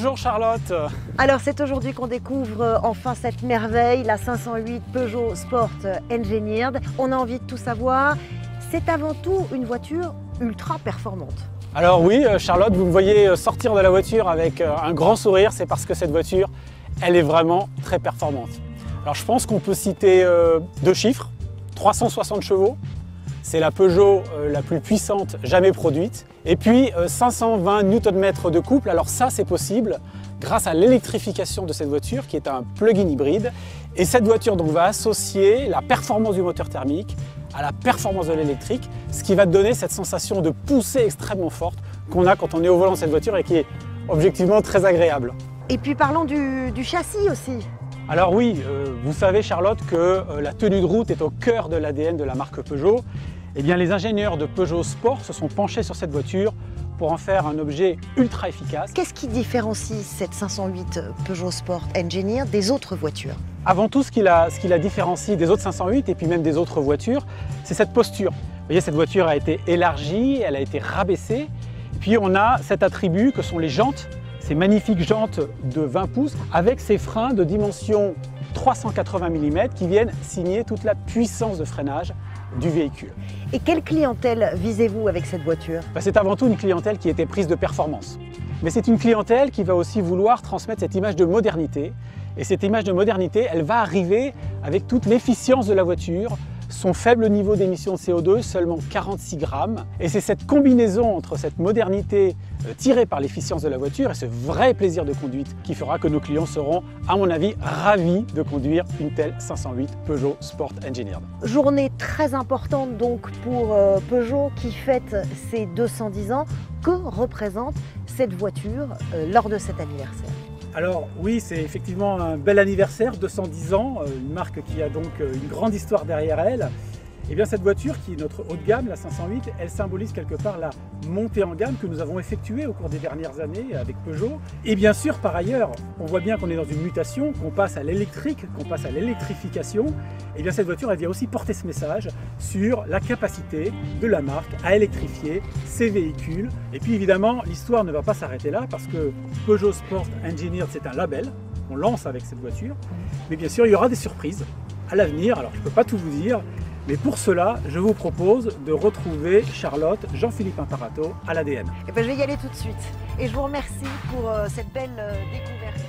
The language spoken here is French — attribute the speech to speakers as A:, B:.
A: Bonjour Charlotte.
B: Alors c'est aujourd'hui qu'on découvre enfin cette merveille, la 508 Peugeot Sport Engineered. On a envie de tout savoir. C'est avant tout une voiture ultra performante.
A: Alors oui Charlotte, vous me voyez sortir de la voiture avec un grand sourire, c'est parce que cette voiture, elle est vraiment très performante. Alors je pense qu'on peut citer deux chiffres, 360 chevaux. C'est la Peugeot la plus puissante jamais produite. Et puis 520 Nm de couple. Alors ça, c'est possible grâce à l'électrification de cette voiture qui est un plug-in hybride. Et cette voiture donc, va associer la performance du moteur thermique à la performance de l'électrique, ce qui va donner cette sensation de poussée extrêmement forte qu'on a quand on est au volant de cette voiture et qui est objectivement très agréable.
B: Et puis parlons du châssis aussi.
A: Alors oui, vous savez Charlotte que la tenue de route est au cœur de l'ADN de la marque Peugeot. Eh bien, les ingénieurs de Peugeot Sport se sont penchés sur cette voiture pour en faire un objet ultra efficace.
B: Qu'est-ce qui différencie cette 508 Peugeot Sport Engineered des autres voitures?
A: Avant tout, ce qui la différencie des autres 508 et puis même des autres voitures, c'est cette posture. Vous voyez, cette voiture a été élargie, elle a été rabaissée. Et puis on a cet attribut que sont les jantes, ces magnifiques jantes de 20 pouces avec ces freins de dimension 380 mm qui viennent signer toute la puissance de freinage du véhicule.
B: Et quelle clientèle visez-vous avec cette voiture?
A: C'est avant tout une clientèle qui était prise de performance. Mais c'est une clientèle qui va aussi vouloir transmettre cette image de modernité. Et cette image de modernité, elle va arriver avec toute l'efficience de la voiture, son faible niveau d'émission de CO2, seulement 46 grammes. Et c'est cette combinaison entre cette modernité tirée par l'efficience de la voiture et ce vrai plaisir de conduite qui fera que nos clients seront, à mon avis, ravis de conduire une telle 508 Peugeot Sport Engineered.
B: Journée très importante donc pour Peugeot qui fête ses 210 ans. Que représente cette voiture lors de cet anniversaire?
A: Alors oui, c'est effectivement un bel anniversaire, 210 ans, une marque qui a donc une grande histoire derrière elle. Et bien cette voiture qui est notre haut de gamme, la 508, elle symbolise quelque part la montée en gamme que nous avons effectuée au cours des dernières années avec Peugeot. Et bien sûr, par ailleurs, on voit bien qu'on est dans une mutation, qu'on passe à l'électrique, qu'on passe à l'électrification. Et bien cette voiture, elle vient aussi porter ce message sur la capacité de la marque à électrifier ses véhicules. Et puis évidemment, l'histoire ne va pas s'arrêter là parce que Peugeot Sport Engineered, c'est un label qu'on lance avec cette voiture. Mais bien sûr, il y aura des surprises à l'avenir. Alors je ne peux pas tout vous dire. Mais pour cela, je vous propose de retrouver Charlotte, Jean-Philippe Imparato à l'ADN.
B: Je vais y aller tout de suite. Et je vous remercie pour cette belle découverte.